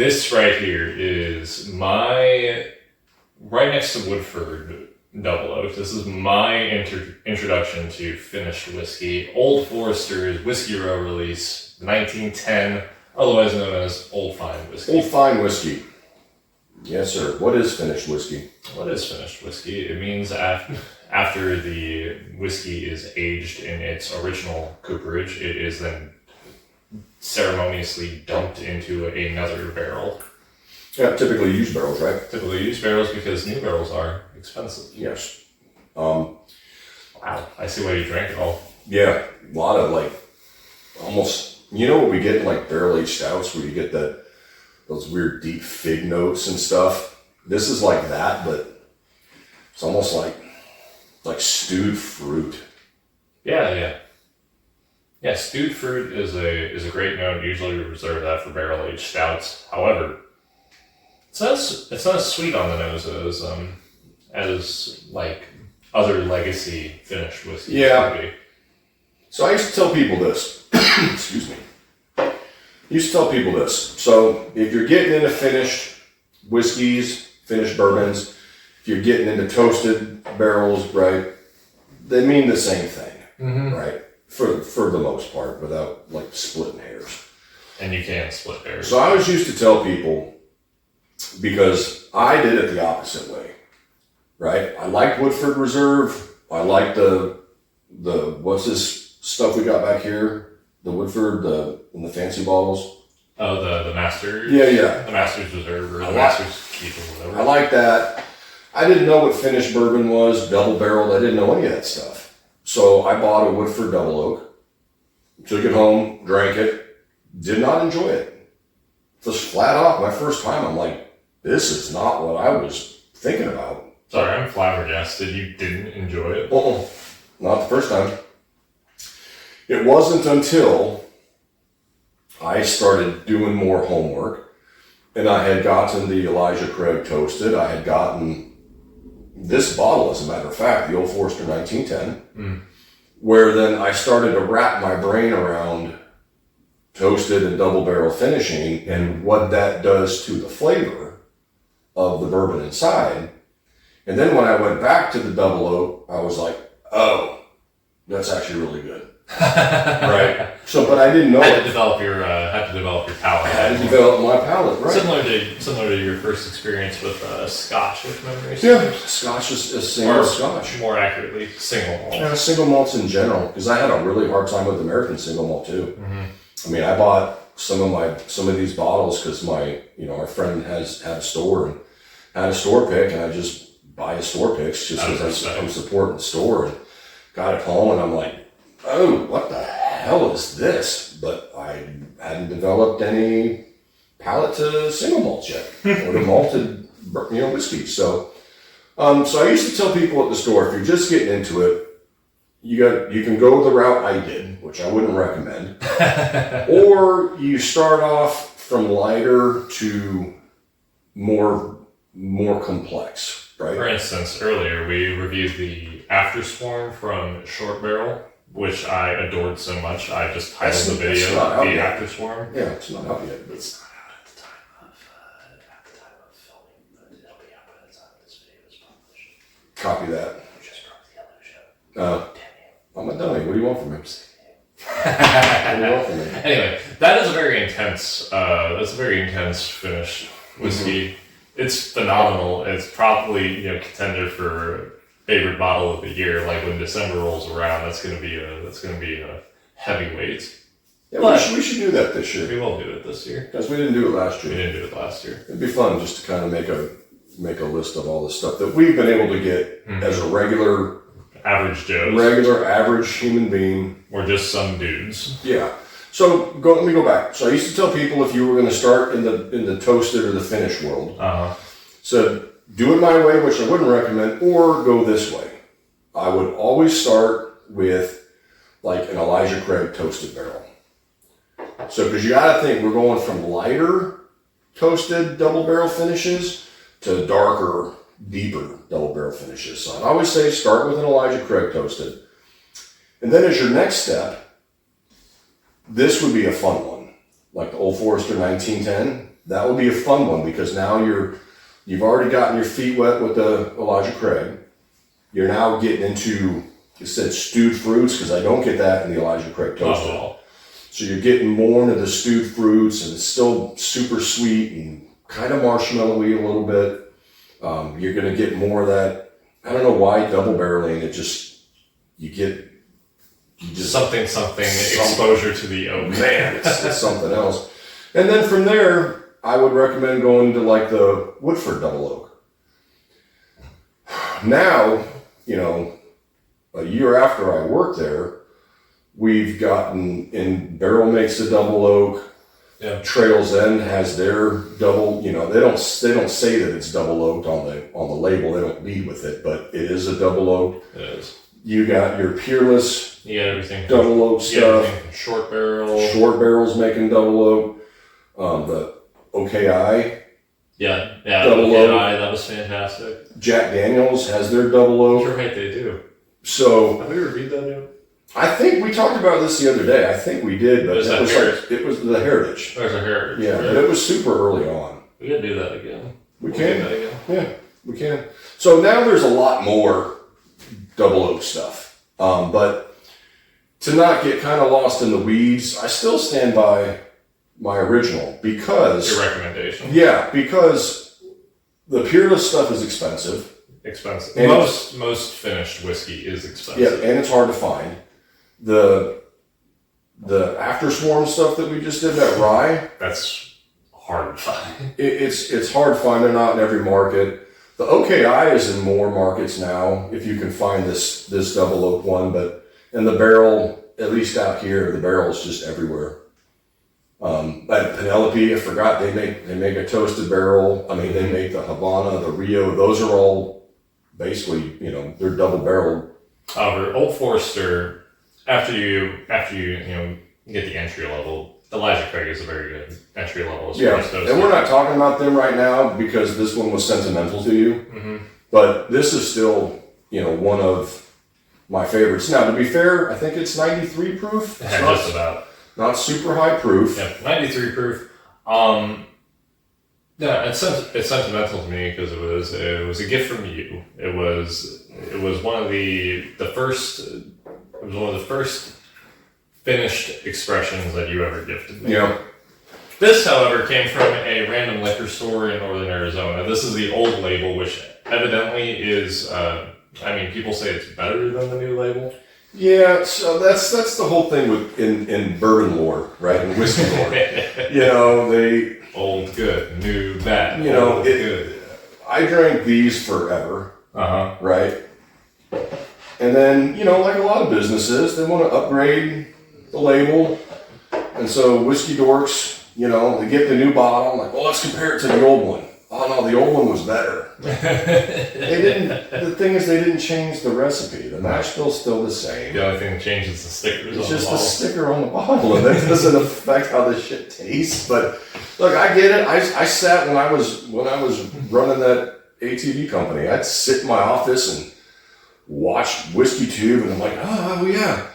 This right here is right next to Woodford Double Oak. This is my introduction to finished whiskey. Old Forester's Whiskey Row release, 1910, otherwise known as Old Fine Whiskey. Old Fine Whiskey. Yes, sir. What is finished whiskey? What is finished whiskey? It means after the whiskey is aged in its original cooperage, it is then ceremoniously dumped into another barrel. Yeah, typically used barrels, right? Typically used barrels because new barrels are expensive. Yes. Wow, I see why you drank it all. Yeah, a lot of almost, what we get in barrel aged stouts where you get those weird deep fig notes and stuff. This is like that, but it's almost like stewed fruit. Yeah. Yeah, stewed fruit is a great note. Usually we reserve that for barrel aged stouts. However, it's not as sweet on the nose as other legacy finished whiskey. Yeah. So I used to tell people this. Excuse me. So if you're getting into finished whiskeys, finished bourbons, if you're getting into toasted barrels, right, they mean the same thing, right? For the most part, without splitting hairs. And you can't split hairs. So I always used to tell people, because I did it the opposite way, right? I liked Woodford Reserve. I liked the what's this stuff we got back here? The Woodford, in the fancy bottles. Oh, the Master. Yeah. The Master's Reserve or the Master's Keep or whatever. I like that. I didn't know what finished bourbon was, double barreled. I didn't know any of that stuff. So I bought a Woodford Double Oak, took it home, drank it, did not enjoy it. Just flat off, my first time, I'm like, this is not what I was thinking about. Sorry, I'm flabbergasted you didn't enjoy it. Not the first time. It wasn't until I started doing more homework and I had gotten the Elijah Craig Toasted. I had gotten this bottle, as a matter of fact, the Old Forester 1910, where then I started to wrap my brain around toasted and double barrel finishing and what that does to the flavor of the bourbon inside. And then when I went back to the double oak, I was like, oh, that's actually really good. Right. So, but I didn't know. Had to develop your palate. I had to develop my palate, right? Similar to your first experience with Scotch, if memory serves. Yeah, Scotch is single Scotch. More accurately, single malt. Yeah, single malts in general, because I had a really hard time with American single malt too. I mean, I bought some of these bottles because our friend had a store and had a store pick, and I just buy his store picks just because I'm supporting the store, and got it home, and I'm like, oh, what the hell is this? But I hadn't developed any palate to single malts yet, or to malted, whiskey. So I used to tell people at the store, if you're just getting into it, you can go the route I did, which I wouldn't recommend, or you start off from lighter to more complex, right? For instance, earlier we reviewed the After Swarm from Short Barrel, which I adored so much. I just titled the video The After Swarm. Yeah, it's not out yet. But it's not out at the time of filming, but it'll be out by the time this video is published. Copy that. You just broke the illusion. Damn you. I'm a dummy. What do you want from me? Anyway, that is a very intense finished whiskey. It's phenomenal. It's probably contender for favorite bottle of the year. Like when December rolls around, that's gonna be a heavyweight. Yeah, we should do that this year. We will do it this year because we didn't do it last year. We didn't do it last year. It'd be fun just to kind of make a list of all the stuff that we've been able to get as a regular average human being. Or just some dudes. Yeah. So let me go back. So I used to tell people, if you were going to start in the toasted or the finished world, so do it my way, which I wouldn't recommend, or go this way. I would always start with an Elijah Craig toasted barrel. So because you got to think, we're going from lighter toasted double barrel finishes to darker, deeper double barrel finishes. So I'd always say start with an Elijah Craig toasted. And then as your next step, this would be a fun one. Like the Old Forester 1910, that would be a fun one because now you've already gotten your feet wet with the Elijah Craig. You're now getting into, you said stewed fruits, because I don't get that in the Elijah Craig toasted. So you're getting more into the stewed fruits, and it's still super sweet and kind of marshmallowy a little bit. You're going to get more of that, I don't know why, double barreling. It just, you just something exposure to the oak. Man, it's something else. And then from there, I would recommend going to like the Woodford Double Oak. Now, you know, a year after I worked there, we've gotten, and Barrel makes a double oak. Yeah. Trails End has their double, you know, they don't say that it's double oaked on the label. They don't lead with it, but it is a double oak. It is. You got your Peerless You got everything. double oak stuff. Short barrel. Short Barrel's making double oak. The OKI. Yeah, double OKI, oak. that was fantastic. Jack Daniels has their double oak. You're right, they do. So Have we reviewed that yet? I think we talked about this the other day. I think we did, but Was that it was the Heritage. There's a heritage. Yeah, right? but it was super early on. We gotta do that again. We We'll can. do that again. Yeah, we can. So now there's a lot more double oak stuff. But to not get kind of lost in the weeds, I still stand by my original because Your recommendation. yeah, because the Peerless stuff is expensive. Expensive. And Most finished whiskey is expensive. Yeah, and it's hard to find. The After Swarm stuff that we just did, that rye, That's hard to find. it's hard to find. They're not in every market. The OKI is in more markets now, if you can find this double oak one, and the Barrel, at least out here, the Barrel is just everywhere. At Penelope, I forgot, they make a toasted barrel. I mean, they make the Havana, the Rio, those are all basically, you know, they're double barreled. However, Old Forester, after you get the entry level, Elijah Craig is a very good entry level. Yeah, and we're not talking about them right now because this one was sentimental to you. Mm-hmm. But this is still, you know, one of my favorites. Now, to be fair, I think it's 93 proof. It's Just about. not super high proof. Yeah, 93 proof. Yeah, it's sentimental to me because it was a gift from you. It was one of the first. It was one of the first finished expressions that you ever gifted me. Yeah. This, however, came from a random liquor store in northern Arizona. This is the old label, which evidently is. People say it's better than the new label. Yeah, so that's the whole thing with in bourbon lore, right? In whiskey lore. You know, they Old good, new bad. You know, old good. I drank these forever, right? And then, you know, like a lot of businesses, they want to upgrade the label. And so Whiskey Dorks, you know, they get the new bottle. I'm like, well, let's compare it to the old one. Oh no, the old one was better. The thing is, they didn't change the recipe. The mash bill's still the same. The only thing that changes is the stickers. It's on just the a bottle. sticker on the bottle, and that doesn't affect how the shit tastes. But look, I get it. I sat when I was running that ATV company. I'd sit in my office and watch Whiskey Tube, and I'm like, oh yeah,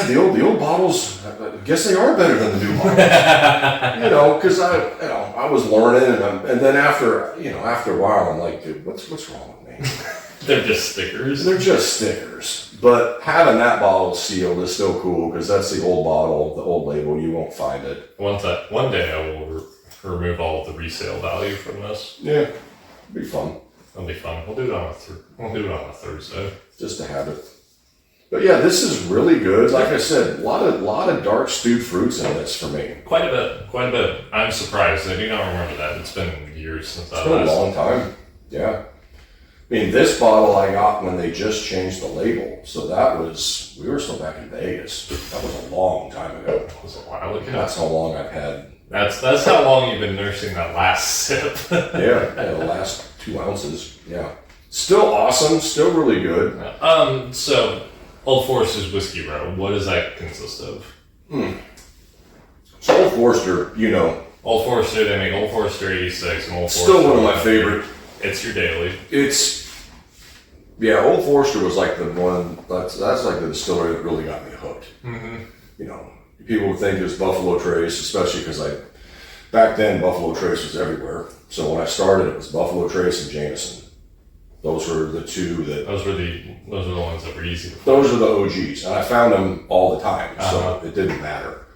the old bottles. I guess they are better than the new bottles. You know, because I was learning, and then after a while, I'm like, dude, what's wrong with me? They're just stickers. They're just stickers. But having that bottle sealed is still cool because that's the old bottle, the old label. You won't find it. One day I will remove all of the resale value from this. Yeah, it'd be fun. It'll be fun. We'll do it on a Thursday. Just to have it. But yeah, this is really good. Like I said, a lot of dark stewed fruits in this for me. Quite a bit. I'm surprised. I do not remember that. It's been years since It's been a long time. Yeah. I mean, this bottle I got when they just changed the label. So we were still back in Vegas. That was a long time ago. It was a while ago. That's how long I've had. That's how long you've been nursing that last sip. Yeah, the last 2 ounces. Yeah. Still awesome. Still really good. So Old Forester's Whiskey Row, what does that consist of? So Old Forester, you know. Old Forester, they make Old Forester 86 and Old Forester. Still one of my favorite. It's your daily. Old Forester was like the one, that's like the distillery that really got me hooked. Mm-hmm. You know, people would think it was Buffalo Trace, especially because back then Buffalo Trace was everywhere. So when I started, it was Buffalo Trace and Jameson. Those were the two that. Those were the ones that were easy to find. Those are the OGs, and I found them all the time, so it didn't matter.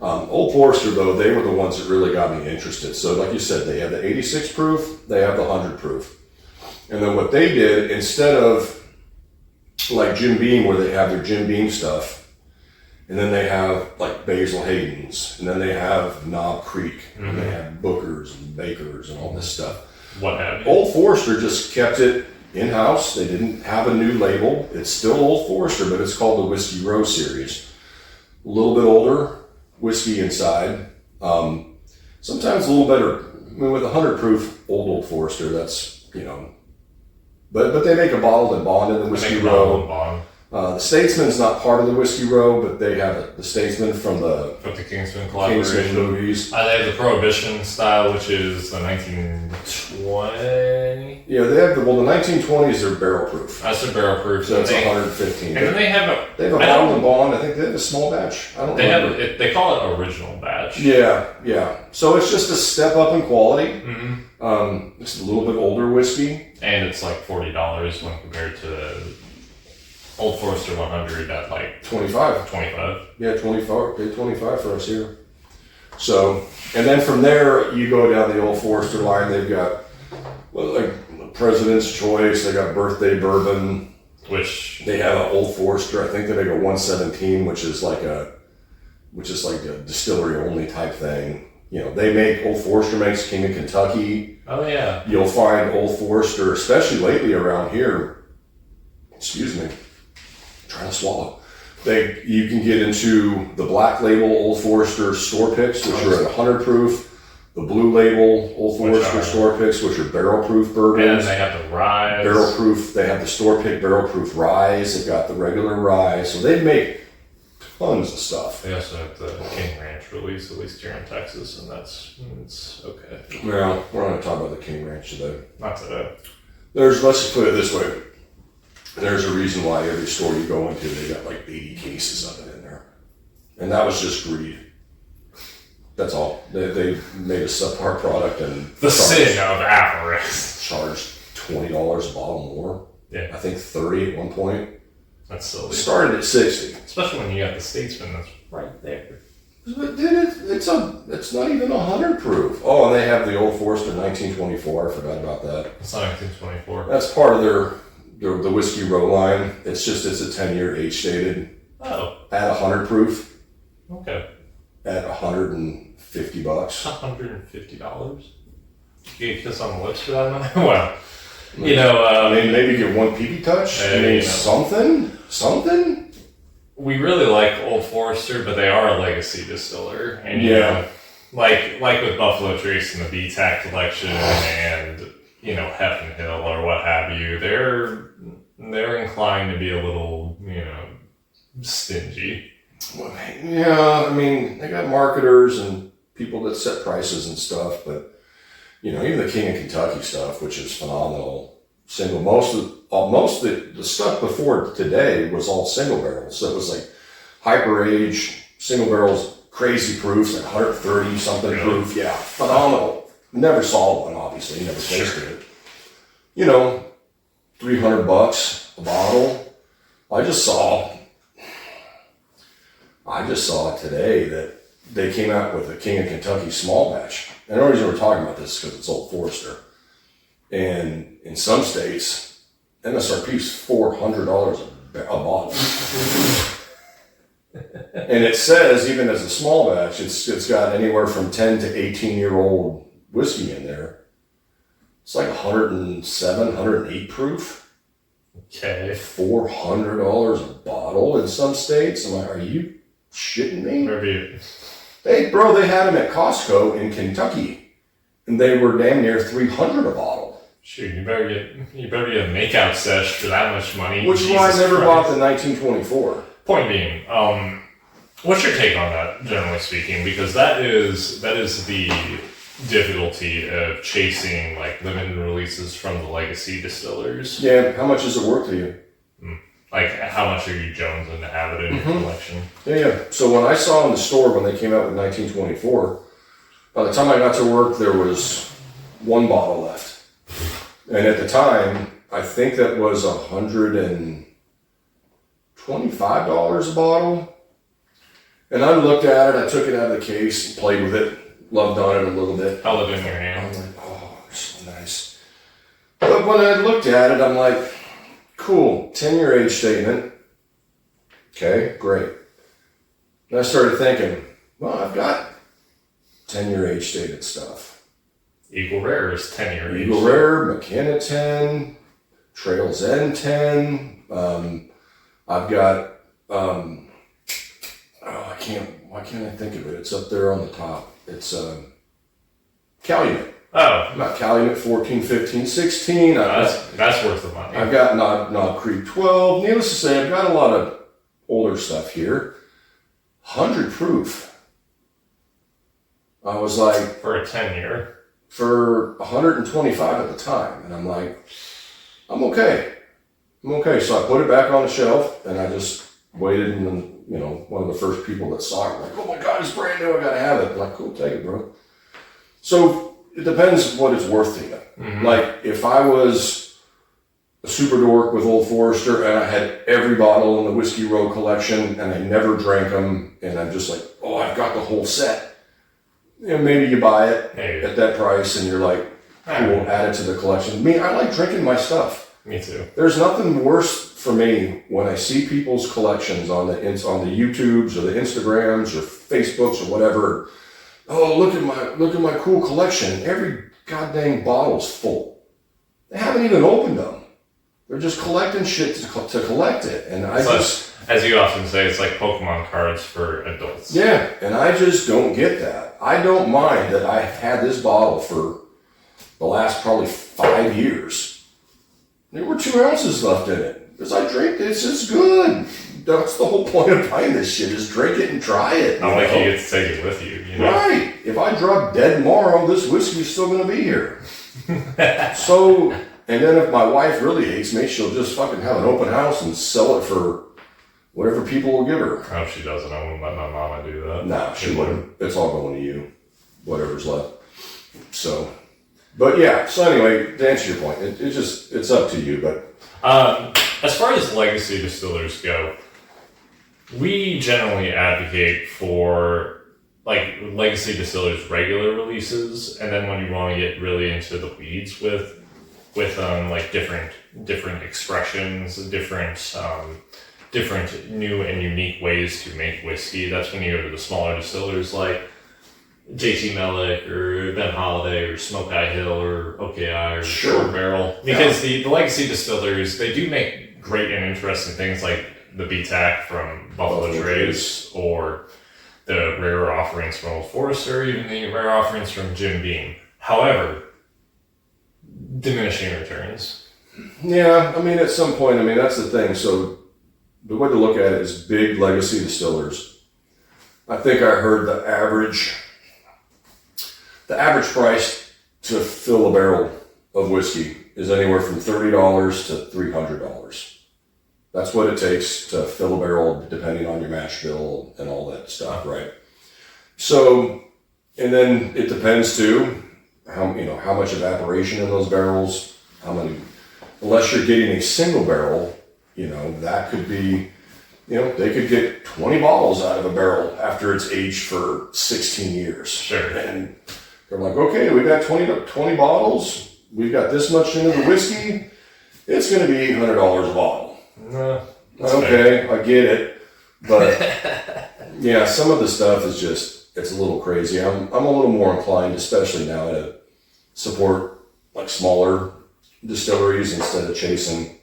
Old Forester, though, they were the ones that really got me interested. So, like you said, they have the 86 proof, they have the 100 proof, and then what they did, instead of like Jim Beam, where they have their Jim Beam stuff, and then they have like Basil Hayden's, and then they have Knob Creek, and they have Booker's and Baker's and all this stuff. What have you? Old Forester just kept it in-house. They didn't have a new label. It's still Old Forester, but it's called the Whiskey Row series. A little bit older whiskey inside. Sometimes a little better. I mean, with 100 proof Old Forester, that's, you know. But they make a bottled and bond in the Whiskey Row. The Statesman's not part of the Whiskey Row, but they have the Statesman from the Kingsman collaboration. Kingsman movies. They have the Prohibition style, which is the 1920. Yeah, they have the 1920s are barrel proof. That's a barrel proof. So that's 115. And then they have a bottled and bond. I think they have a small batch. I don't know. They call it original batch. Yeah. So it's just a step up in quality. Mm-hmm. It's a little bit older whiskey. And it's like $40 when compared to Old Forester 100 at like 25. Yeah, 25. Pay 25 for us here. So, and then from there you go down the Old Forester line. They've got like President's Choice. They got Birthday Bourbon, which they have an Old Forester. I think they make a 117, which is like a distillery only type thing. You know, they make Old Forester makes King of Kentucky. Oh yeah. You'll find Old Forester, especially lately around here. Excuse me. Trying to swallow. You can get into the black label Old Forester store picks, which are at 100 proof. The blue label Old Forester store picks, which are barrel proof bourbons. And they have the rye. Barrel proof. They have the store pick barrel proof rye. They've got the regular rye. So they make tons of stuff. They also have the King Ranch release, at least here in Texas, and it's okay. Well, we're not going to talk about the King Ranch today. Not today. Let's just put it this way. There's a reason why every store you go into, they got like 80 cases of it in there. And that was just greed. That's all. They made a subpar product and the sin of avarice. Charged $20 a bottle more. Yeah. I think 30 at one point. That's silly. Started at 60. Especially when you got the Statesman that's right there. But then it's not even 100 proof. Oh, and they have the Old Forester 1924. I forgot about that. It's not 1924. That's part of the Whiskey Row line. It's a 10-year age stated. Oh. At 100 proof. Okay. At $150. $150? You get a kiss on the lips for that money? Well, you know, maybe get one peepee touch. Something. We really like Old Forester, but they are a legacy distiller, and you know, like with Buffalo Trace and the BTAC collection, and you know, Heffen Hill or what have you, they're inclined to be a little, you know, stingy. Well, yeah, I mean, they got marketers and people that set prices and stuff, but you know, even the King of Kentucky stuff, which is phenomenal. Single, most of the stuff before today was all single barrels. So it was like hyper age, single barrels, crazy proofs, like 130 something proof. Yeah, phenomenal. Never saw one, obviously, never tasted it. You know, $300 a bottle. I just saw today that they came out with a King of Kentucky small batch. And the only reason we're talking about this is because it's Old Forester. And in some states, MSRP is $400 a bottle. And it says, even as a small batch, it's got anywhere from 10 to 18-year-old whiskey in there. It's like 107, 108 proof. Okay. $400 a bottle in some states. I'm like, are you shitting me? Maybe. They had them at Costco in Kentucky, and they were damn near $300 a bottle. Shoot, you better get a makeout sesh for that much money. Which is why I never bought the 1924. Point being, what's your take on that, generally speaking? Because that is the difficulty of chasing like limited releases from the legacy distillers. Yeah, how much is it worth to you? Like, how much are you jonesing to have it in your collection? Yeah. So when I saw in the store when they came out with 1924, By the time I got to work, there was one bottle left. And at the time, I think that was $125 a bottle. And I looked at it, I took it out of the case, played with it, loved on it a little bit. Held it in your I'm hand. like, oh, they're so nice. But when I looked at it, I'm like, cool, 10-year age statement. Okay, great. And I started thinking, well, I've got 10-year age stated stuff. Eagle Rare is 10-year age. Eagle Rare, McKenna 10, Trails End 10. I've got, why can't I think of it? It's up there on the top. It's Calumet. Oh, Not Calumet 14, 15, 16. that's worth the money. I've got Knob Creek 12. Needless to say, I've got a lot of older stuff here. 100 proof. I was like, For a 10-year. for 125 at the time. And I'm like, I'm okay. So I put it back on the shelf and I just waited, and then, one of the first people that saw it, like, oh my God, it's brand new, I gotta have it. I'm like, cool, take it, bro. So it depends what it's worth to you. Mm-hmm. Like, if I was a super dork with Old Forester and I had every bottle in the Whiskey Row collection and I never drank them, and I'm just like, oh, I've got the whole set. Maybe you buy it Maybe. at that price and you're like, cool, add it to the collection. Me, I like drinking my stuff. Me too. There's nothing worse for me when I see people's collections on the YouTubes or the Instagrams or Facebooks or whatever. Oh, look at my cool collection. Every goddamn bottle's full. They haven't even opened them. They're just collecting shit to collect it. And As you often say, it's like Pokemon cards for adults. yeah, and I just don't get that. I don't mind that I've had this bottle for the last probably 5 years. There were 2 ounces left in it. Because I drink this, it's good. That's the whole point of buying this shit, is drink it and try it. Not like you get to take it with you, Right. If I drop dead tomorrow, this whiskey's still going to be here. So, and then if my wife really hates me, she'll just fucking have an open house and sell it for whatever people will give her. I hope she doesn't. I wouldn't let my mama do that. Nah, she wouldn't. It's all going to you. Whatever's left. So, but yeah. So anyway, to answer your point, it's up to you. But As far as legacy distillers go, we generally advocate for like legacy distillers regular releases, and then when you want to get really into the weeds with like different expressions, different new and unique ways to make whiskey, that's when you go to the smaller distillers like JT Mellick or Ben Holiday or Smoke Eye Hill or OKI or Short Barrel. Because the legacy distillers, they do make great and interesting things like the BTAC from Buffalo Trace or the rare offerings from Old Forester, even the rare offerings from Jim Beam. However, diminishing returns. yeah, I mean, at some point, that's the thing. So the way to look at it is big legacy distillers. I think I heard the average price to fill a barrel of whiskey is anywhere from $30 to $300. That's what it takes to fill a barrel, depending on your mash bill and all that stuff, right? So, and then it depends too, how much evaporation in those barrels, unless you're getting a single barrel, that could be, they could get 20 bottles out of a barrel after it's aged for 16 years. Sure. And they're like, okay, we got 20 bottles. We've got this much into the whiskey. It's going to be $800 a bottle. Okay, fair. I get it. But yeah, some of the stuff is it's a little crazy. I'm a little more inclined, especially now, to support like smaller distilleries instead of chasing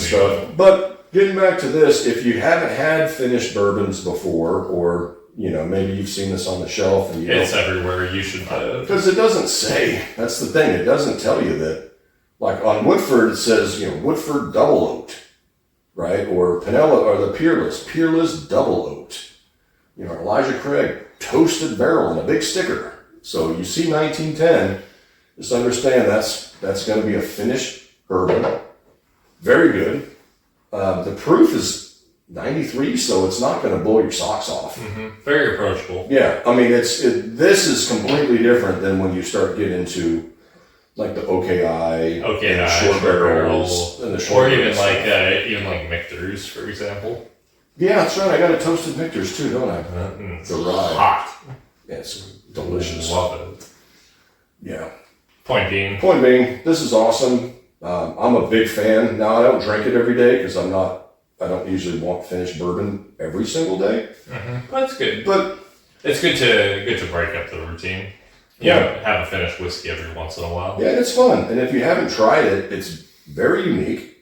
stuff. But getting back to this, if you haven't had finished bourbons before, or maybe you've seen this on the shelf and it's everywhere, you should buy it. Because it doesn't say, that's the thing, it doesn't tell you that, like on Woodford it says, Woodford Double Oaked, right? Or Pinella, or the Peerless Double Oaked. Elijah Craig, Toasted Barrel, and a big sticker. So you see 1910, just understand that's going to be a finished bourbon. Very good. The proof is 93, so it's not going to blow your socks off. Very approachable. Yeah, I mean, this is completely different than when you start getting into like the OKI, and the short barrels, and the short or even barrels. like Michter's, for example. Yeah, that's right. I got a toasted Michter's too, don't I? It's The rye. hot. Yeah, it's delicious. Love it. Yeah. Point being, This is awesome. I'm a big fan. Now I don't drink it every day because I don't usually want finished bourbon every single day. that's good. But It's good to break up the routine. Have a finished whiskey every once in a while. yeah, it's fun. And if you haven't tried it, it's very unique.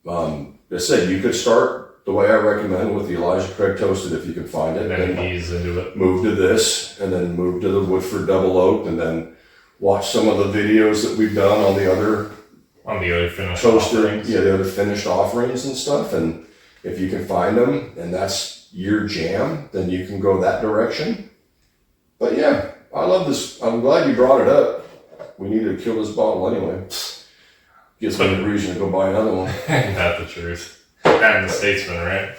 Like I said, you could start the way I recommend with the Elijah Craig Toasted if you can find it. And then ease into it. Move to this, and then move to the Woodford Double Oak, and then watch some of the videos that we've done on the other On the other finished toasted, offerings. the other finished offerings and stuff. And if you can find them, and that's your jam, then you can go that direction. But yeah, I love this. I'm glad you brought it up. We need to kill this bottle anyway. Gives me a reason to go buy another one. Ain't that the truth? And the Statesman, right?